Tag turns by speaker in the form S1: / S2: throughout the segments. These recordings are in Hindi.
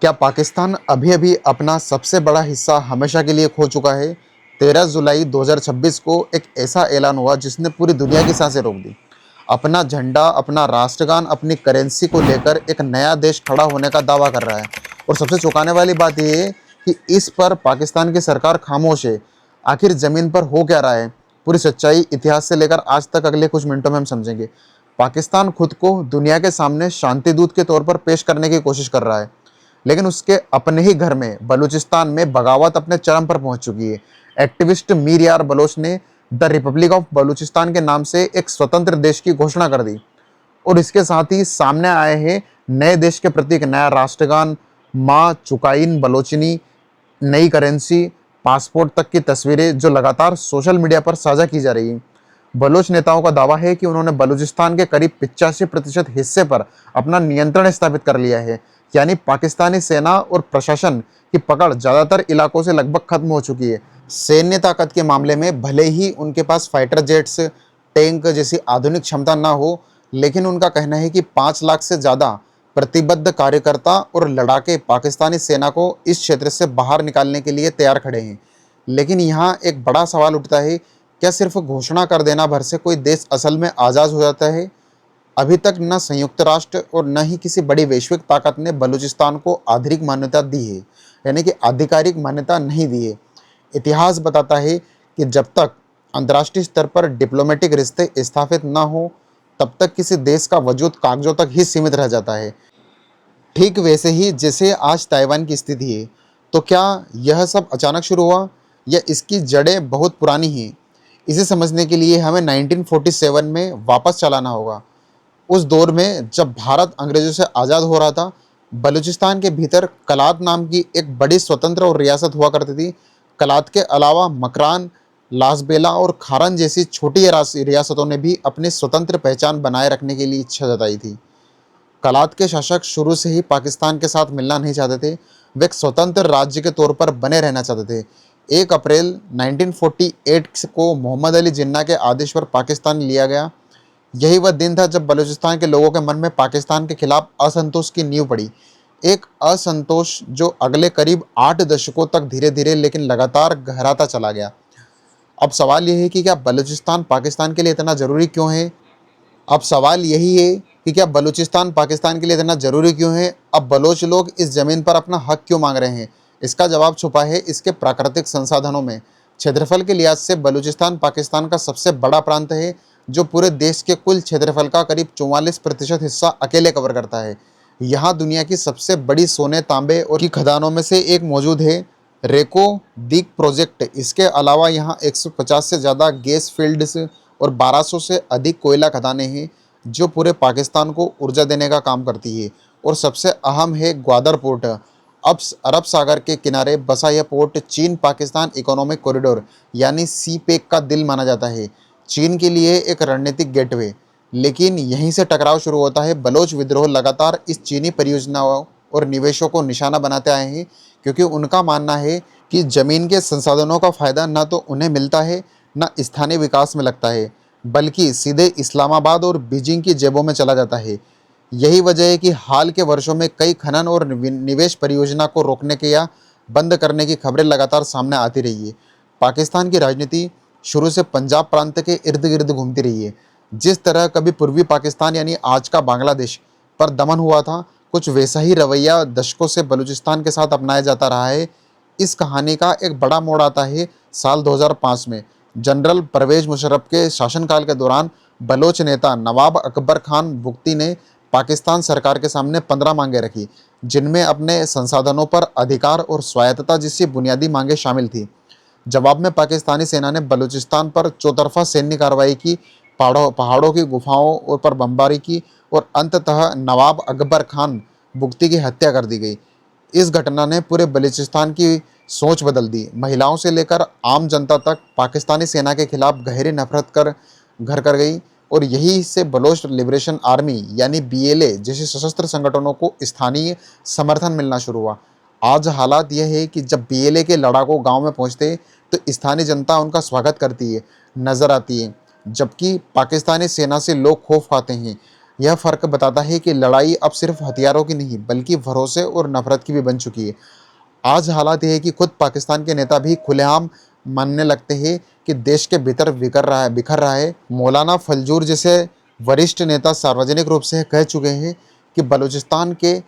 S1: क्या पाकिस्तान अभी-अभी अपना सबसे बड़ा हिस्सा हमेशा के लिए खो चुका है? 13 जुलाई 2026 को एक ऐसा ऐलान हुआ जिसने पूरी दुनिया की सांसें रोक दी। अपना झंडा, अपना राष्ट्रगान, अपनी करेंसी को लेकर एक नया देश खड़ा होने का दावा कर रहा है। और सबसे चौंकाने वाली बात ये है कि इस पर पाकिस्तान की सरकार खामोश है। आखिर ज़मीन पर हो क्या रहा है? पूरी सच्चाई इतिहास से लेकर आज तक अगले कुछ मिनटों में हम समझेंगे। पाकिस्तान खुद को दुनिया के सामने शांति दूत के तौर पर पेश करने की कोशिश कर रहा है, लेकिन उसके अपने ही घर में बलूचिस्तान में बगावत अपने चरम पर पहुंच चुकी है। एक्टिविस्ट मीर यार बलोच ने द रिपब्लिक ऑफ बलूचिस्तान के नाम से एक स्वतंत्र देश की घोषणा कर दी और इसके साथ ही सामने आए हैं नए देश के प्रतीक, नया राष्ट्रगान, माँ चुकाइन बलोचिनी, नई करेंसी, पासपोर्ट तक की तस्वीरें जो लगातार सोशल मीडिया पर साझा की जा रही हैं। बलोच नेताओं का दावा है कि उन्होंने बलूचिस्तान के करीब 85% हिस्से पर अपना नियंत्रण स्थापित कर लिया है। यानी पाकिस्तानी सेना और प्रशासन की पकड़ ज़्यादातर इलाकों से लगभग खत्म हो चुकी है। सैन्य ताकत के मामले में भले ही उनके पास फाइटर जेट्स, टैंक जैसी आधुनिक क्षमता ना हो, लेकिन उनका कहना है कि 5 लाख से ज़्यादा प्रतिबद्ध कार्यकर्ता और लड़ाके पाकिस्तानी सेना को इस क्षेत्र से बाहर निकालने के लिए तैयार खड़े हैं। लेकिन यहाँ एक बड़ा सवाल उठता है, क्या सिर्फ घोषणा कर देना भर से कोई देश असल में आज़ाद हो जाता है? अभी तक न संयुक्त राष्ट्र और न ही किसी बड़ी वैश्विक ताकत ने बलूचिस्तान को आधिकारिक मान्यता दी है, यानी कि आधिकारिक मान्यता नहीं दी है। इतिहास बताता है कि जब तक अंतर्राष्ट्रीय स्तर पर डिप्लोमेटिक रिश्ते स्थापित न हो, तब तक किसी देश का वजूद कागजों तक ही सीमित रह जाता है। ठीक वैसे ही जैसे आज ताइवान की स्थिति है। तो क्या यह सब अचानक शुरू हुआ या इसकी जड़ें बहुत पुरानी हैं? इसे समझने के लिए हमें 1947 में वापस चलाना होगा। उस दौर में जब भारत अंग्रेजों से आज़ाद हो रहा था, बलूचिस्तान के भीतर कलात नाम की एक बड़ी स्वतंत्र और रियासत हुआ करती थी। कलात के अलावा मकरान, लासबेला और खारन जैसी छोटी रियासतों ने भी अपनी स्वतंत्र पहचान बनाए रखने के लिए इच्छा जताई थी। कलात के शासक शुरू से ही पाकिस्तान के साथ मिलना नहीं चाहते थे। वे एक स्वतंत्र राज्य के तौर पर बने रहना चाहते थे। 1 अप्रैल 1948 को मोहम्मद अली जिन्ना के आदेश पर पाकिस्तान लिया गया। यही वह दिन था जब बलूचिस्तान के लोगों के मन में पाकिस्तान के खिलाफ असंतोष की नींव पड़ी। एक असंतोष जो अगले करीब 8 दशकों तक धीरे धीरे लेकिन लगातार गहराता चला गया। अब सवाल यह है कि क्या बलूचिस्तान पाकिस्तान के लिए इतना ज़रूरी क्यों है? अब सवाल यही है कि क्या बलूचिस्तान पाकिस्तान के लिए इतना ज़रूरी क्यों है? अब बलोच लोग इस ज़मीन पर अपना हक क्यों मांग रहे हैं? इसका जवाब छुपा है इसके प्राकृतिक संसाधनों में। क्षेत्रफल के लिहाज से बलूचिस्तान पाकिस्तान का सबसे बड़ा प्रांत है, जो पूरे देश के कुल क्षेत्रफल का करीब 44% हिस्सा अकेले कवर करता है। यहाँ दुनिया की सबसे बड़ी सोने, तांबे और की खदानों में से एक मौजूद है, रेको दीक प्रोजेक्ट। इसके अलावा यहाँ 150 से ज़्यादा गैस फील्ड्स और 1200 से अधिक कोयला खदानें हैं, जो पूरे पाकिस्तान को ऊर्जा देने का काम करती है। और सबसे अहम है ग्वादर पोर्ट। अब अरब सागर के किनारे बसा यह पोर्ट चीन पाकिस्तान इकोनॉमिक कॉरिडोर यानी सी पेक का दिल माना जाता है। चीन के लिए एक रणनीतिक गेटवे। लेकिन यहीं से टकराव शुरू होता है। बलोच विद्रोह लगातार इस चीनी परियोजनाओं और निवेशों को निशाना बनाते आए हैं, क्योंकि उनका मानना है कि ज़मीन के संसाधनों का फ़ायदा न तो उन्हें मिलता है, न स्थानीय विकास में लगता है, बल्कि सीधे इस्लामाबाद और बीजिंग की जेबों में चला जाता है। यही वजह है कि हाल के वर्षों में कई खनन और निवेश परियोजना को रोकने के या बंद करने की खबरें लगातार सामने आती रही है। पाकिस्तान की राजनीति शुरू से पंजाब प्रांत के इर्द गिर्द घूमती रही है। जिस तरह कभी पूर्वी पाकिस्तान यानी आज का बांग्लादेश पर दमन हुआ था, कुछ वैसा ही रवैया दशकों से बलूचिस्तान के साथ अपनाया जाता रहा है। इस कहानी का एक बड़ा मोड़ आता है साल 2005 में। जनरल परवेज मुशर्रफ के शासनकाल के दौरान बलोच नेता नवाब अकबर खान बुगटी ने पाकिस्तान सरकार के सामने 15 मांगें रखी, जिनमें अपने संसाधनों पर अधिकार और स्वायत्तता जैसी बुनियादी मांगें शामिल थी। जवाब में पाकिस्तानी सेना ने बलूचिस्तान पर चौतरफा सैन्य कार्रवाई की, पहाड़ों की गुफाओं पर बमबारी की और अंततः नवाब अकबर खान बुगटी की हत्या कर दी गई। इस घटना ने पूरे बलूचिस्तान की सोच बदल दी। महिलाओं से लेकर आम जनता तक पाकिस्तानी सेना के खिलाफ गहरी नफरत घर कर गई और यही से बलोच लिबरेशन आर्मी यानी बीएलए जैसे सशस्त्र संगठनों को स्थानीय समर्थन मिलना शुरू हुआ। आज हालात यह है कि जब बीएलए के लड़ाकू गांव में पहुंचते तो स्थानीय जनता उनका स्वागत करती है, नजर आती है, जबकि पाकिस्तानी सेना से लोग खौफ खाते हैं। यह फ़र्क बताता है कि लड़ाई अब सिर्फ हथियारों की नहीं बल्कि भरोसे और नफ़रत की भी बन चुकी है। आज हालात ये है कि खुद पाकिस्तान के नेता भी खुलेआम मानने लगते हैं कि देश के भीतर बिखर रहा है। मौलाना फजलुर जैसे वरिष्ठ नेता सार्वजनिक रूप से कह चुके हैं कि बलूचिस्तान के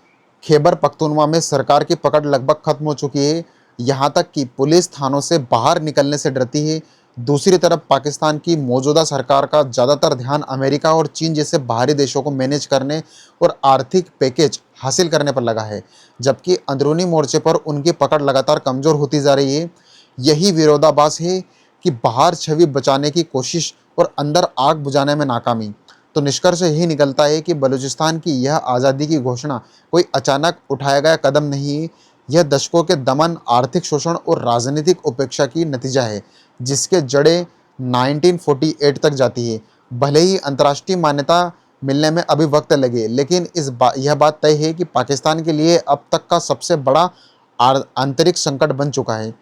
S1: खैबर पख्तूनख्वा में सरकार की पकड़ लगभग खत्म हो चुकी है, यहाँ तक कि पुलिस थानों से बाहर निकलने से डरती है। दूसरी तरफ पाकिस्तान की मौजूदा सरकार का ज़्यादातर ध्यान अमेरिका और चीन जैसे बाहरी देशों को मैनेज करने और आर्थिक पैकेज हासिल करने पर लगा है, जबकि अंदरूनी मोर्चे पर उनकी पकड़ लगातार कमज़ोर होती जा रही है। यही विरोधाभास है कि बाहर छवि बचाने की कोशिश और अंदर आग बुझाने में नाकामी। तो निष्कर्ष यही निकलता है कि बलूचिस्तान की यह आज़ादी की घोषणा कोई अचानक उठाया गया कदम नहीं है। यह दशकों के दमन, आर्थिक शोषण और राजनीतिक उपेक्षा की नतीजा है, जिसके जड़ें 1948 तक जाती है। भले ही अंतर्राष्ट्रीय मान्यता मिलने में अभी वक्त लगे, लेकिन यह बात तय है कि पाकिस्तान के लिए अब तक का सबसे बड़ा आंतरिक संकट बन चुका है।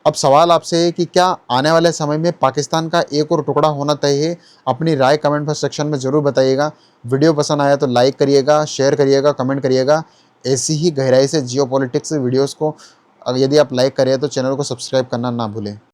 S1: अब सवाल आपसे है कि क्या आने वाले समय में पाकिस्तान का एक और टुकड़ा होना तय है? अपनी राय कमेंट पर सेक्शन में ज़रूर बताइएगा। वीडियो पसंद आया तो लाइक करिएगा, शेयर करिएगा, कमेंट करिएगा। ऐसी ही गहराई से जियोपॉलिटिक्स वीडियोज़ को यदि आप लाइक करें तो चैनल को सब्सक्राइब करना ना भूलें।